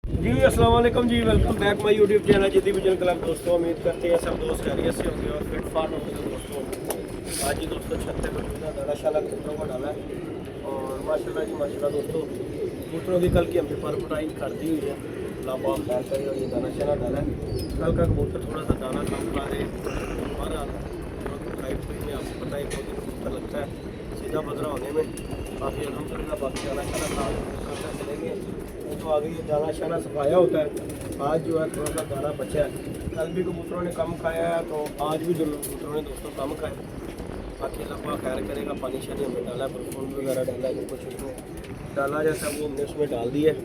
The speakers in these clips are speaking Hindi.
जी अस्सलाम वालेकुम जी, welcome back my YouTube channel Ziddi vision club. दोस्तों उम्मीद करते हैं सब दोस्त खैरियत से होंगे और फिट फाट होंगे। दोस्तों आज ही दोस्तों छत पे दाना शाला कबूतरों को डाला है और माशाल्लाह जी माशाल्लाह दोस्तों कबूतरों की कल की हमने पर पुटाई कर दी हुई है। लापा खैर करे और ये दाना शाला डाला है। कल का कबूतर थोड़ा सा दाना कम खा रहे और में आपको पता है बहुत कबूतर लगता है सीधा बदरा होने में। बाकी अलहमदुलिल्लाह बाकी दाना शाला खा चलेंगे तो आगे ये दाना शाना सफाया होता है। आज जो है थोड़ा सा दाना बचा है, कल भी कबूतरों ने कम खाया है तो आज भी जो कबूतरों ने दोस्तों कम खाए। बाकी अल्लाह खैर करेगा। पानी शानी हमने डाला, परफ्यूम वगैरह डाला, जो कुछ उसमें डाला जैसा वो हमने उसमें डाल दिया है।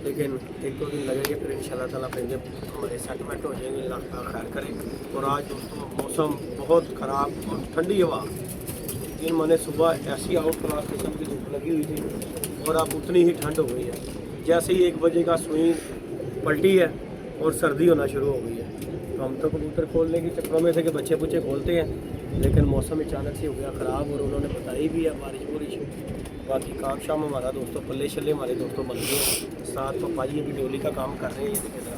लेकिन एक दो दिन लगेंगे फिर इंशाल्लाह ताला फिर जब हमारे सेटलमेंट हो जाएंगे अल्लाह खैर करे। और आज दोस्तों मौसम बहुत ख़राब और ठंडी हवा, इन मैंने सुबह ऐसी आउट क्लास किस्म की धूप लगी हुई थी और अब उतनी ही ठंड हो गई है। जैसे ही 1 बजे का सुई पलटी है और सर्दी होना शुरू हो गई है। तो हम तो कबूतर खोलने के चक्करों में थे कि बच्चे बुच्चे खोलते हैं, लेकिन मौसम अचानक से हो गया ख़राब और उन्होंने बताई भी है बारिश बुरिश। बाकी काम शाम हमारा दोस्तों पल्ले शल्ले हमारे दोस्तों बन गए। साथ पापाजी भी डोली का काम कर रहे हैं। ये तरह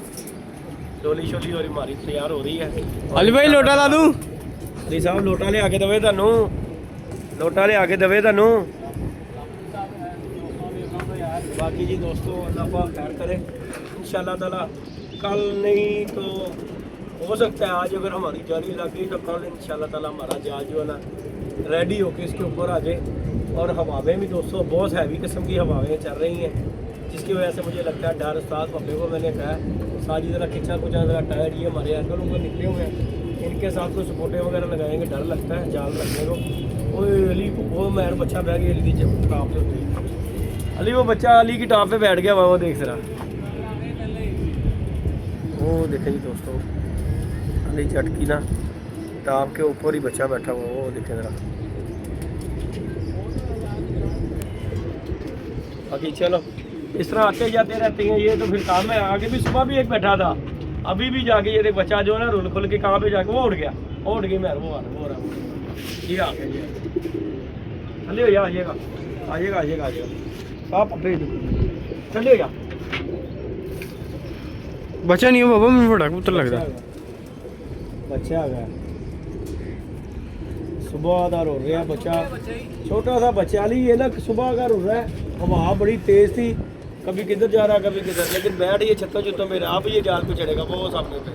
डोली शोली और हमारी तैयार हो रही है। अली भाई लोटा ला दूँ? अली साहब लोटा ले आके दवे तू, लोटा ले आके दवे तू। बाकी जी दोस्तों अल्लाह पाक खैर करे इंशाल्लाह ताला। कल नहीं तो हो सकता है आज अगर हमारी जारी लग गई तो कल इंशाल्लाह ताला हमारा जहाज जो है ना रेडी होके इसके ऊपर आ जाए। और हवाएं भी दोस्तों बहुत हैवी किस्म की हवाएं चल रही हैं, जिसकी वजह से मुझे लगता है डर। उस्ताद पप्पे को मैंने कहा साजी ज़रा खिंचा कुचा ज़रा टायर, ये हमारे एंगल ऊपर निकले हुए हैं, इनके साथ कुछ सपोर्टें वगैरह लगाएंगे, डर लगता है जाल रखने को। अली वो मेहर बच्चा बह गया अली की टॉप पे होती है। अली वो बच्चा अली की टॉप पे बैठ गया वो देख जरा, वो देखें जी दोस्तों अली चटकी ना टॉप के ऊपर ही बच्चा बैठा हुआ, वो देखें ज़रा। बाकी चलो इस तरह आते जाते रहते हैं, ये तो फिर काम है। आगे भी सुबह भी एक बैठा था, अभी भी जाके ये बच्चा जो है ना रुल खुल के कहाँ पे जाके वो उड़ गया मेहर वो रहा ये आ गया। चलिए भैया आइएगा आप अपने चलिए भैया। बचा नहीं हो बाबा, मैं बड़ा कबूतर लग रहा बच्चा आ गया सुबह का रो रहा बच्चा, छोटा सा बच्चा ली ये ना सुबह का रो रहा है। हवा बड़ी तेज थी, कभी किधर जा रहा कभी किधर, लेकिन बैठ ये छत्तों छुत्तों में अब ये जाल पे चढ़ेगा वो सामने पे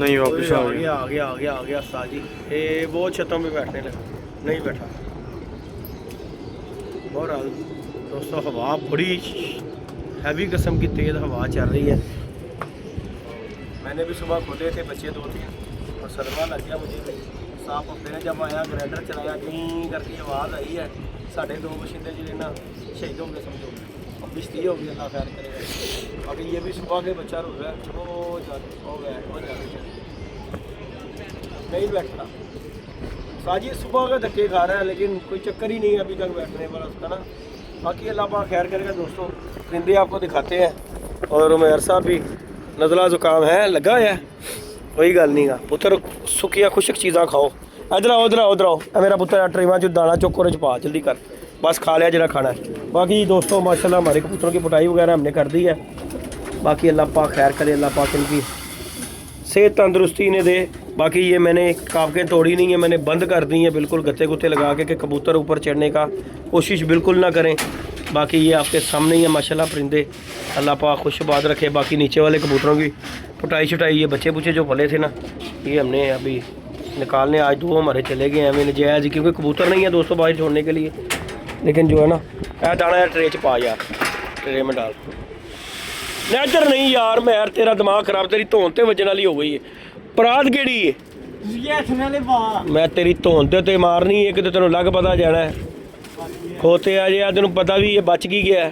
नहीं वापस आ गया उस्ताद जी। ये वो छतों पे बैठने लगा, नहीं बैठा। बहरहाल दोस्तों हवा बड़ी हैवी किस्म की तेज़ हवा चल रही है। मैंने भी सुबह खोले थे बच्चे 2-3 और सदमा लग गया मुझे। साफ अपने ने जब आया ग्राइंडर चलाया कहीं करके आवाज़ आई है। साढ़े 2 बशिंदे जो ना शहीद हो गए समझो, अब बिस्ती हो गई अल्लाह खैर करेगा। अभी ये भी सुबह के बच्चा रो रहा है, वो हो गया नहीं बैठना। साजी सुबह का धक्के खा रहा है लेकिन कोई चक्कर ही नहीं है अभी तक बैठने वाला उसका ना। बाकी अल्लाह पाक खैर करेगा दोस्तों। परिंदे आपको दिखाते हैं और उमैर साहब भी नज़ला ज़ुकाम है लगा है, कोई गल नहीं गा पुत्र सुखिया खुशक चीज़ा खाओ। इधर आओ मेरा पुत्र ट्रेवा जो दाना चौको च पा जल्दी कर, बस खा लिया जरा खाना है। बाकी दोस्तों माशाल्लाह हमारे कबूतरों की पुटाई वगैरह हमने कर दी है। बाकी अल्लाह पाक खैर करे, अल्लाह पाक इनकी सेहत तंदुरुस्ती ने दे। बाकी ये मैंने कावकें तोड़ी नहीं है, मैंने बंद कर दी हैं बिल्कुल गत्ते गुत्ते लगा के कि कबूतर ऊपर चढ़ने का कोशिश बिल्कुल ना करें। बाकी ये आपके सामने ही है माशाल्लाह परिंदे, अल्लाह पाक खुशबाद रखे। बाकी नीचे वाले कबूतरों की पुटाई छुटाई ये बच्चे बुच्चे जो पले थे ना ये हमने अभी निकालने, आज 2 हमारे चले गए हैं हमें नजायज़, क्योंकि कबूतर नहीं है दोस्तों बाहर छोड़ने के लिए। लेकिन जो है ना दाना यार ट्रे च पा यार, ट्रे में डाल नजर नहीं यार। मैं यार तेरा दिमाग खराब, तेरी धोन ते वजन वाली हो गई है। परात केड़ी है मैं तेरी धोन ते मारनी है कि तेन लग पता जाना है खोते आ जा तेन पता भी ये बच की गया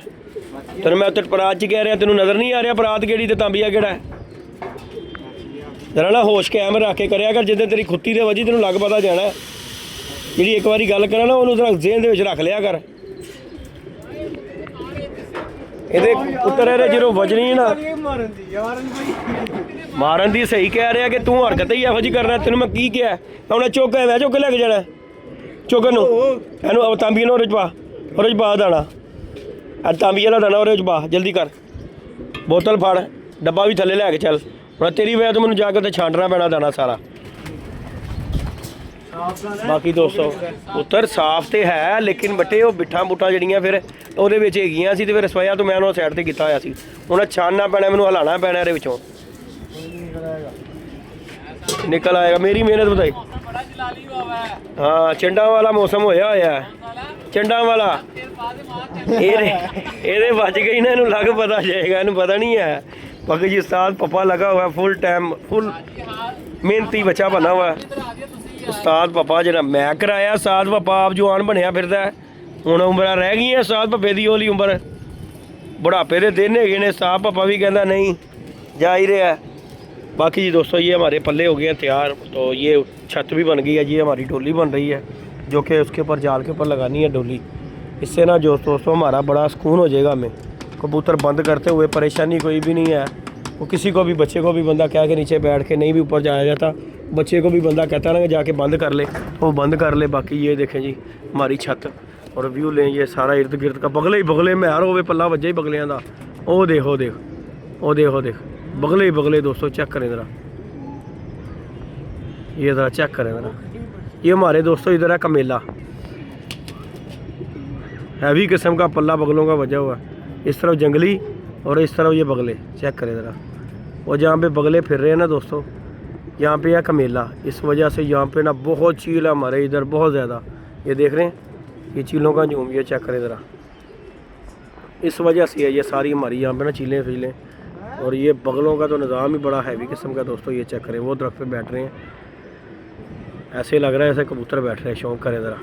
तेन मैं उत्ते परात च कह रहा, तेन नज़र नहीं आ रहा परात केड़ी ते तांबिया केड़ा है। जरा ना होश कैम रख के करया कर, जिद्दां तेरी खुत्ती दे वजी तेन लग पता जाना है। जी एक बारी गल करा ना उन्होंने जेहन दे रख लिया कर। ये पुत्र जो वजनी है ना मारन दी सही कह रहा कि तू हरकत ही एहो जी करना, तेन मैं की क्या उन्हें चुक मैं चुक लैके जाना चुकन एनू तांबिया ओर पा दाना तांबिया वाला दाना ओर पा जल्दी कर। ਬੋਤਲ ਫੜ, ਡੱਬਾ ਵੀ ਥੱਲੇ ਲੈ ਕੇ ਚੱਲ। ਹੁਣ ਤੇਰੀ ਵਜ੍ਹਾ ਤੋਂ ਮੈਨੂੰ ਜਾ ਕੇ ਤੇ ਛਾਂਟਣਾ ਪੈਣਾ ਦਾਣਾ ਸਾਰਾ। ਬਾਕੀ ਦੋਸਤੋ ਉੱਤਰ ਸਾਫ਼ ਤੇ ਹੈ, ਲੇਕਿਨ ਬੱਟੇ ਉਹ ਬਿੱਠਾਂ ਬੁੱਟਾਂ ਜਿਹੜੀਆਂ ਫਿਰ ਉਹਦੇ ਵਿੱਚ ਹੈਗੀਆਂ ਸੀ ਤੇ ਫਿਰ ਸਵਾਇਆ ਤੋਂ ਮੈਂ ਉਹਨੂੰ ਸਾਈਡ ਤੇ ਕੀਤਾ ਹੋਇਆ ਸੀ। ਹੁਣ ਛਾਨਣਾ ਪੈਣਾ, ਮੈਨੂੰ ਹਲਾਉਣਾ ਪੈਣਾ ਇਹਦੇ ਵਿੱਚੋਂ, ਨਿਕਲ ਆਏਗਾ। ਮੇਰੀ ਮਿਹਨਤ ਬਤਾਈ। ਹਾਂ ਚੰਡਾ ਵਾਲਾ ਮੌਸਮ ਹੋਇਆ ਚੰਡਾ ਵਾਲਾ। ਇਹਦੇ ਵੱਜ ਗਈ ਨਾ, ਇਹਨੂੰ ਲੱਗ ਪਤਾ ਜਾਏਗਾ, ਇਹਨੂੰ ਪਤਾ नहीं है। बाकी जी उस्ताद पप्पा लगा हुआ है फुल टाइम, फुल मेहनती बच्चा बना हुआ है उस्ताद पप्पा। जरा मैं कराया उस्ताद पप्पा आप जवान बनया फिरदा है। हुण उम्र रह गई है उस्ताद पप्पे दी ओली उम्र, बुढ़ापे के दिन है ने। उस्ताद पप्पा भी कहता नहीं जा ही रहा है। बाकी जी दोस्तों ये हमारे पल्ले हो गए हैं तैयार। तो ये छत भी बन गई है जी, हमारी डोली बन रही है जो कि उसके ऊपर जाल के ऊपर लगानी है डोली। इससे ना जो दोस्तों हमारा बड़ा सुकून हो जाएगा। हमें कबूतर बंद करते हुए परेशानी कोई भी नहीं है। वो किसी को भी, बच्चे को भी बंदा कह के नीचे बैठ के नहीं भी ऊपर जाया जाता, बच्चे को भी बंदा कहता ना कि जाके बंद कर ले, वो बंद कर ले। बाकी ये देखें जी हमारी छत और व्यू लें, ये सारा इर्द गिर्द का बगले ही बगले में हर होवे पल्ला वज्जे ही बगलियां दा। ओ देख ओ देख ओ देख ओ देख बगले ही बगले। दोस्तों चेक करें ज़रा, ये ज़रा चेक करें ज़रा। ये हमारे दोस्तों इधर है कमेला, हैवी किस्म का पल्ला बगलों का वजह हुआ है। इस तरफ जंगली और इस तरफ ये बगले, चेक करें ज़रा। और जहाँ पे बगले फिर रहे हैं ना दोस्तों, यहाँ पे है कमेला। इस वजह से यहाँ पे ना बहुत चील है हमारे इधर, बहुत ज़्यादा। ये देख रहे हैं ये चीलों का झूम, ये चेक करें ज़रा। इस वजह से है ये सारी हमारी यहाँ पे ना चीलें फीलें। और ये बगलों का तो निज़ाम ही बड़ा हैवी किस्म का दोस्तों। ये चेक करें, वो दरख्त पे बैठ रहे हैं, ऐसे लग रहा है जैसे कबूतर बैठ रहे हैं। शौक करें ज़रा।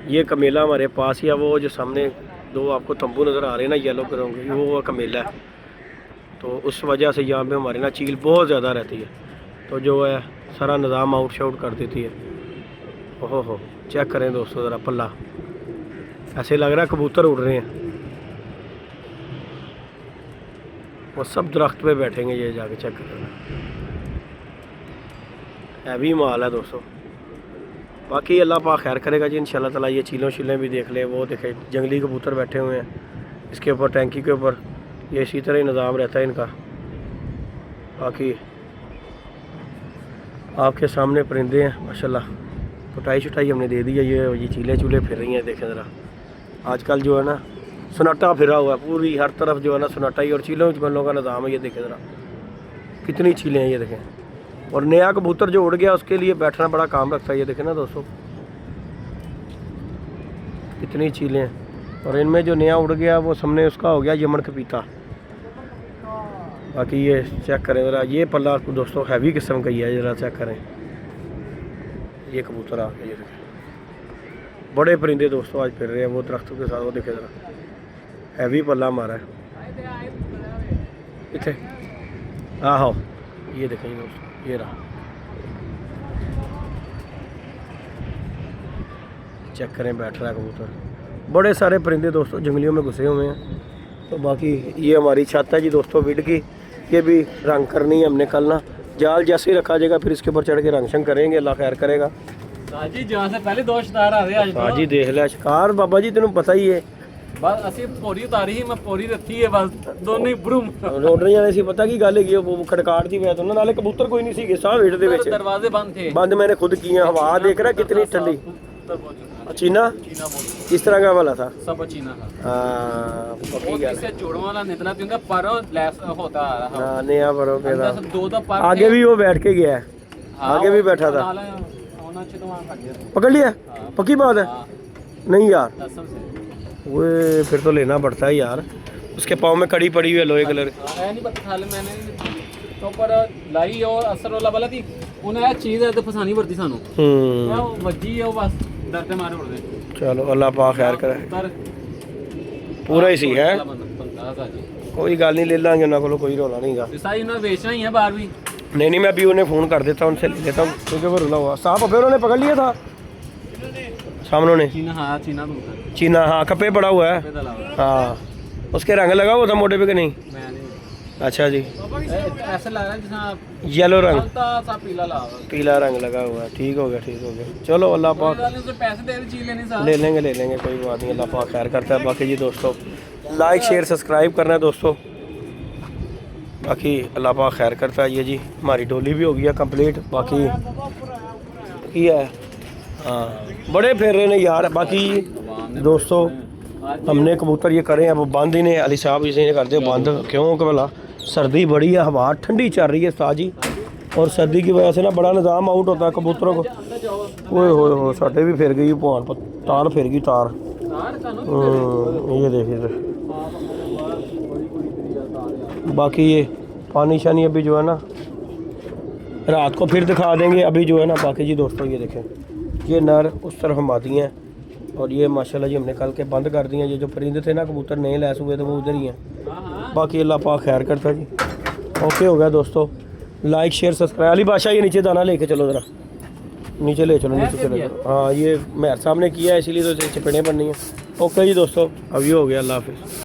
ये कमेला हमारे पास ही है। वो जो सामने दो आपको तंबू नज़र आ रहे हैं ना येलो करोगे, वो कमेला है। तो उस वजह से यहाँ पे हमारे ना चील बहुत ज़्यादा रहती है, तो जो है सारा निज़ाम आउट शाउट कर देती है। ओहो हो चेक करें दोस्तों ज़रा पल्ला, ऐसे लग रहा है कबूतर उड़ रहे हैं। वो सब दरख्त पे बैठेंगे, ये जाके चेक करें, हैवी माल है दोस्तों। बाकी अल्लाह पाक खैर करेगा जी इंशाल्लाह ताला। ये चीलों शीलें भी देख ले, वो देखे जंगली कबूतर बैठे हुए हैं इसके ऊपर, टैंकी के ऊपर। ये इसी तरह ही निज़ाम रहता है इनका। बाकी आपके सामने परिंदे हैं माशाल्लाह। कुटाई छुटाई हमने दे दी है। ये चीलें चूल्हे फिर रही हैं, देखें ज़रा। आजकल जो है ना सन्नाटा फिरा हुआ है पूरी हर तरफ, जो है ना सन्नाटा ही। और चीलों चुगलों का निज़ाम है, ये देखें ज़रा कितनी चीलें हैं, ये देखें। और नया कबूतर जो उड़ गया उसके लिए बैठना बड़ा काम रखता है। ये देखें ना दोस्तों कितनी चीलें हैं। और इनमें जो नया उड़ गया वो सामने उसका हो गया यमन कपीता। बाकी ये चेक करें ज़रा, ये पल्ला दोस्तों हैवी किस्म का ही है, ज़रा चेक करें। ये कबूतर आ गया, ये देखें बड़े परिंदे दोस्तों आज फिर रहे हैं वो दरख्तों के साथ। वो देखें ज़रा हैवी पल्ला हमारा है इतने। आहो ये देखें दोस्तों, ये रहा चेक करें बैठ रहा है कबूतर। बड़े सारे परिंदे दोस्तों जंगलियों में घुसे हुए हैं। तो बाकी ये हमारी छत है जी दोस्तों विड की, ये भी रंग करनी है हमने कल ना। जाल जैसे ही रखा जाएगा फिर इसके ऊपर चढ़ के रंग शंग करेंगे, अल्लाह खैर करेगा। जी जहाँ से पहले दो शिकार आ गए हाँ जी देख लिया शिकार बाबा जी, तेन पता ही है। बस ਅਸੀਂ ਪੌੜੀ ਉਤਾਰੀ ਸੀ, ਮੈਂ ਪੌੜੀ ਰੱਖੀ ਹੈ ਬਸ ਦੋਨੋਂ ਹੀ ਬਰੂਮ ਰੋਡ ਨਹੀਂ ਜਾਣੇ ਸੀ। ਪਤਾ ਕੀ ਗੱਲ ਹੈਗੀ, ਉਹ ਖੜਕਾਟ ਦੀ ਵਜ੍ਹਾ ਤੋਂ ਨਾ, ਨਾਲੇ ਕਬੂਤਰ ਕੋਈ ਨਹੀਂ ਸੀਗੇ ਸਾਹ ਵੇਟ ਦੇ ਵਿੱਚ, दरवाजे बंद थे। बंद मैंने खुद किया। हवा देख रहा कितनी ठंडी। चीना चीना बोल किस तरह का वाला था? सब चीना था। हाँ पक्की वो गल इससे जोड़ों वाला नितना पिंगा पर लेस होता आ रहा। हाँ नया बरो के अंदर से दो दो पर आगे भी वो बैठ के गया है, आगे भी बैठा था। होना चाहिए तो वहाँ खड़ गया। पकड़ लिया? पक्की बात है? नहीं यार कसम से वो फिर तो लेना पड़ता है यार। उसके पाँव में कड़ी पड़ी हुई है लोहे कलर। नहीं पता था मैंने तो पर लाई और असर वाला वाला थी उन्हें यह चीज़ है तो फसानी पड़ती सानू। वो वजी है वो बस डर के मारे उड़ गए। चलो अल्लाह पाक खैर करे। पूरा ही सी है, कोई गल नहीं, ले लांगे उन्होंने को, कोई रोला नहीं गा। साई उन्हें बेचना ही है बाहर भी। नहीं मैं अभी उन्हें फ़ोन कर देता हूँ, उनसे ले लेता हूँ क्योंकि वो रुला हुआ साहब। फिर उन्होंने पकड़ लिया था सामने ने चीना। हाँ चीना तो चीना, हाँ कपे पड़ा हुआ है। हाँ उसके रंग लगा हुआ था मोटे पे कि नहीं? अच्छा जी ऐसा लग रहा है जैसा येलो रंग, सा पीला लगा हुआ। पीला रंग लगा हुआ है। ठीक हो गया ठीक हो गया। चलो अल्लाह पाक पैसे दे चीज लेनी साहब। ले लेंगे कोई बात नहीं, अल्लाह पाक खैर करता है। बाकी जी दोस्तों लाइक शेयर सब्सक्राइब करना है दोस्तों। बाकी अल्लाह पाक खैर करता है। ये जी हमारी डोली भी हो गई है कंप्लीट। बाकी ये है हाँ बड़े फेर रहे ने यार। बाकी दोस्तों हमने कबूतर ये करे हैं वो बंद ही ने अली साहब इसे करते बंद क्यों कि भला सर्दी बड़ी है, हवा ठंडी चल रही है उस्ताद जी, और सर्दी की वजह से ना बड़ा निज़ाम आउट होता है कबूतरों को। ओए होए हो साढ़े भी फिर गई भगवान पर तार फिर गई तार। ये देखिए बाकी ये पानी शानी अभी जो है ना रात को फिर दिखा देंगे। अभी जो है ना बाकी जी दोस्तों ये देखें ये नर उस तरफ मादी हैं और ये माशाल्लाह जी हमने कल के बंद कर दिए। ये जो परिंदे थे ना कबूतर नहीं लैस हुए तो वो उधर ही हैं। बाकी अल्लाह पाक खैर करता जी। ओके हो गया दोस्तों, लाइक शेयर सब्सक्राइब। अली बादशाह ये नीचे दाना लेके चलो ज़रा, नीचे ले चलो नीचे चले चलो। हाँ ये मेहर साहब ने किया है इसीलिए तो चपेड़ें बननी है। ओके जी दोस्तों अब ये हो गया, अल्लाह हाफिज़।